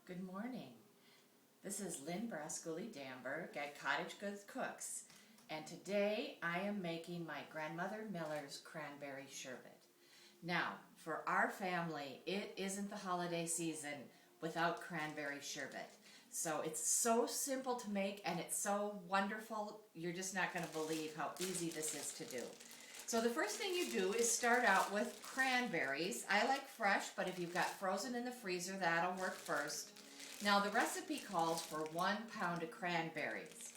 Good morning. This is Lynn Brascouli-Damberg at Cottagegoods Cooks, and today I am making my grandmother Miller's Cranberry Sherbet. Now, for our family, it isn't the holiday season without cranberry sherbet. So it's so simple to make and it's so wonderful, you're just not going to believe how easy this is to do. So the first thing you do is start out with cranberries. I like fresh, but if you've got frozen in the freezer, that'll work first. Now the recipe calls for 1 pound of cranberries.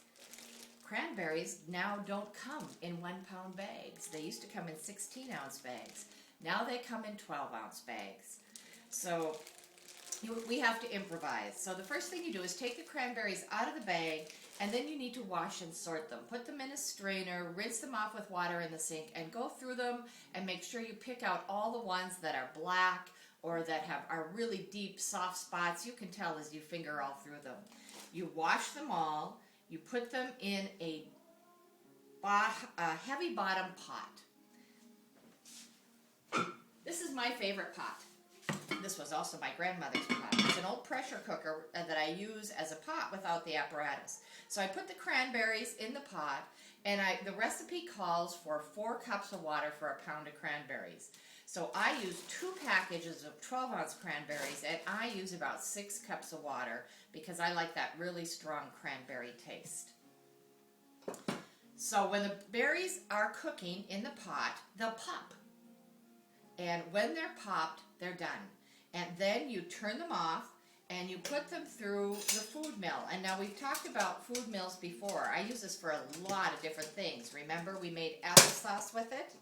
Cranberries now don't come in 1 pound bags. They used to come in 16-ounce bags. Now they come in 12-ounce bags. So we have to improvise. So the first thing you do is take the cranberries out of the bag, and then you need to wash and sort them. Put them in a strainer, rinse them off with water in the sink, and go through them and make sure you pick out all the ones that are black or that are really deep, soft spots. You can tell as you finger all through them. You wash them all. You put them in a heavy bottom pot. This is my favorite pot. This was also my grandmother's pot. It's an old pressure cooker that I use as a pot without the apparatus. So I put the cranberries in the pot, and the recipe calls for 4 cups of water for a pound of cranberries. So I use 2 packages of 12-ounce cranberries, and I use about 6 cups of water because I like that really strong cranberry taste. So when the berries are cooking in the pot, they'll pop. And when they're popped, they're done. And then you turn them off and you put them through the food mill. And now we've talked about food mills before. I use this for a lot of different things. Remember we made applesauce with it?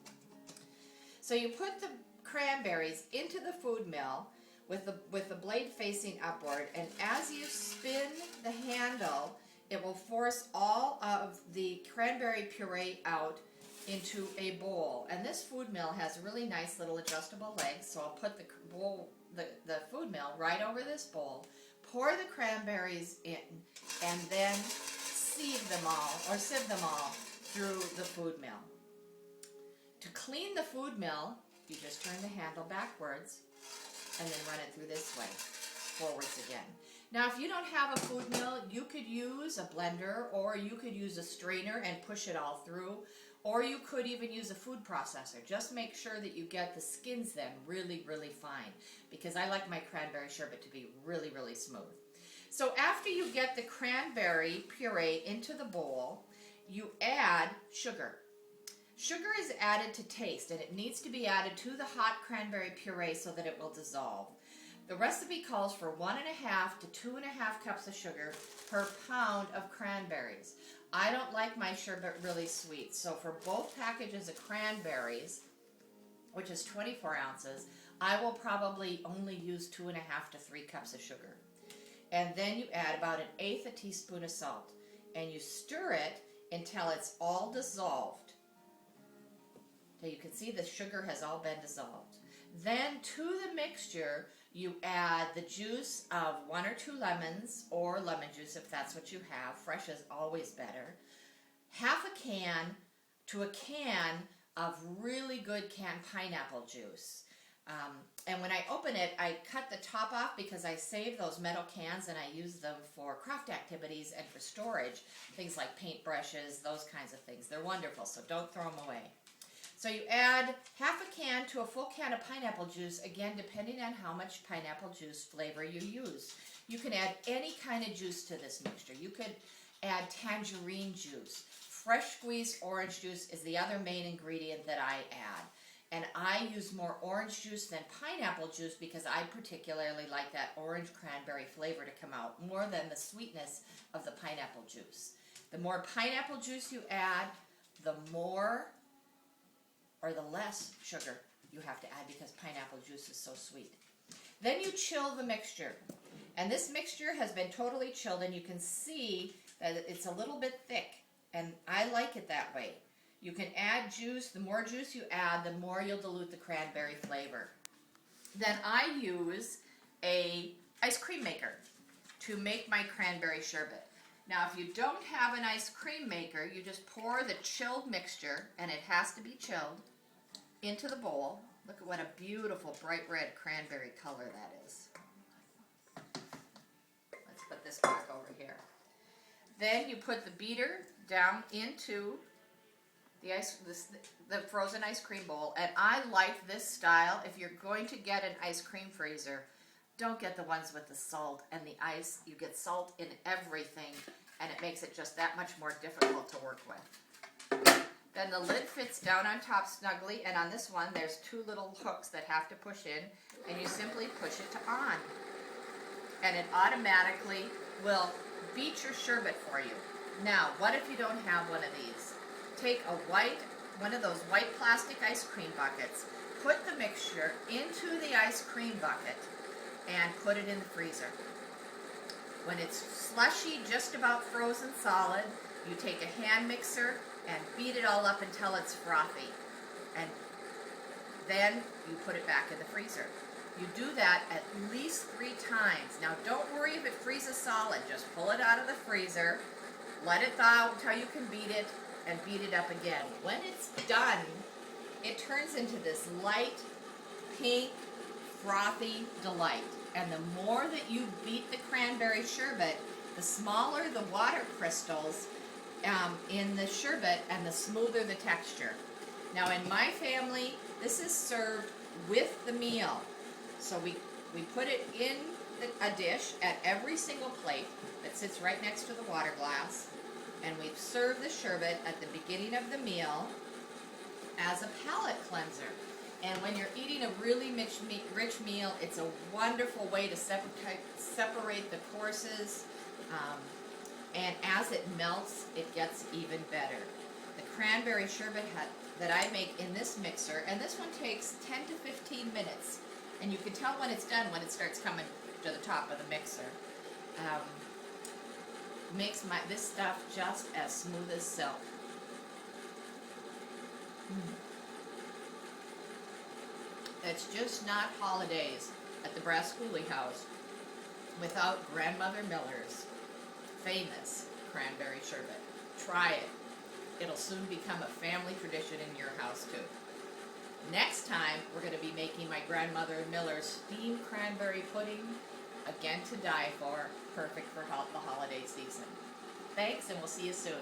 So you put the cranberries into the food mill with the blade facing upward, and as you spin the handle, it will force all of the cranberry puree out into a bowl. And this food mill has really nice little adjustable legs, so I'll put the food mill right over this bowl, pour the cranberries in, and then sieve them all through the food mill. To clean the food mill, you just turn the handle backwards and then run it through this way, forwards again. Now if you don't have a food mill, you could use a blender, or you could use a strainer and push it all through, or you could even use a food processor. Just make sure that you get the skins then really, really fine, because I like my cranberry sherbet to be really, really smooth. So after you get the cranberry puree into the bowl, you add sugar. Sugar is added to taste, and it needs to be added to the hot cranberry puree so that it will dissolve. The recipe calls for 1.5 to 2.5 cups of sugar per pound of cranberries. I don't like my sherbet really sweet, so for both packages of cranberries, which is 24 ounces, I will probably only use 2.5 to 3 cups of sugar. And then you add about 1/8 teaspoon of salt, and you stir it until it's all dissolved. So you can see the sugar has all been dissolved. Then to the mixture, you add the juice of 1 or 2 lemons, or lemon juice if that's what you have. Fresh is always better. Half a can to a can of really good canned pineapple juice. And when I open it, I cut the top off because I save those metal cans and I use them for craft activities and for storage. Things like paintbrushes, those kinds of things. They're wonderful, so don't throw them away. So you add half a can to a full can of pineapple juice, again depending on how much pineapple juice flavor you use. You can add any kind of juice to this mixture. You could add tangerine juice. Fresh squeezed orange juice is the other main ingredient that I add. And I use more orange juice than pineapple juice because I particularly like that orange cranberry flavor to come out more than the sweetness of the pineapple juice. The more pineapple juice you add, the more or the less sugar you have to add because pineapple juice is so sweet. Then you chill the mixture. And this mixture has been totally chilled, and you can see that it's a little bit thick, and I like it that way. You can add juice. The more juice you add, the more you'll dilute the cranberry flavor. Then I use an ice cream maker to make my cranberry sherbet. Now if you don't have an ice cream maker, you just pour the chilled mixture, and it has to be chilled, into the bowl. Look at what a beautiful bright red cranberry color that is. put this back over here. Then you put the beater down into the frozen ice cream bowl, and I like this style. If you're going to get an ice cream freezer, don't get the ones with the salt and the ice. You get salt in everything, and it makes it just that much more difficult to work with. Then the lid fits down on top snugly, and on this one there's two little hooks that have to push in, and you simply push it to on. And it automatically will beat your sherbet for you. Now, what if you don't have one of these? Take one of those white plastic ice cream buckets, put the mixture into the ice cream bucket, and put it in the freezer. When it's slushy, just about frozen solid, you take a hand mixer and beat it all up until it's frothy. And then you put it back in the freezer. You do that at least 3 times. Now don't worry if it freezes solid. Just pull it out of the freezer, let it thaw until you can beat it, and beat it up again. When it's done, it turns into this light pink frothy delight. And the more that you beat the cranberry sherbet, the smaller the water crystals in the sherbet and the smoother the texture. Now in my family, this is served with the meal. So we put it in a dish at every single plate that sits right next to the water glass, and we serve the sherbet at the beginning of the meal as a palate cleanser. And when you're eating a really rich meal, it's a wonderful way to separate the courses. And as it melts, it gets even better. The cranberry sherbet that I make in this mixer, and this one takes 10 to 15 minutes. And you can tell when it's done when it starts coming to the top of the mixer. Makes this stuff just as smooth as silk. It's just not holidays at the Brass Schoolie House without Grandmother Miller's famous cranberry sherbet. Try it. It'll soon become a family tradition in your house too. Next time, we're going to be making my Grandmother Miller's steamed cranberry pudding, again to die for, perfect for the holiday season. Thanks, and we'll see you soon.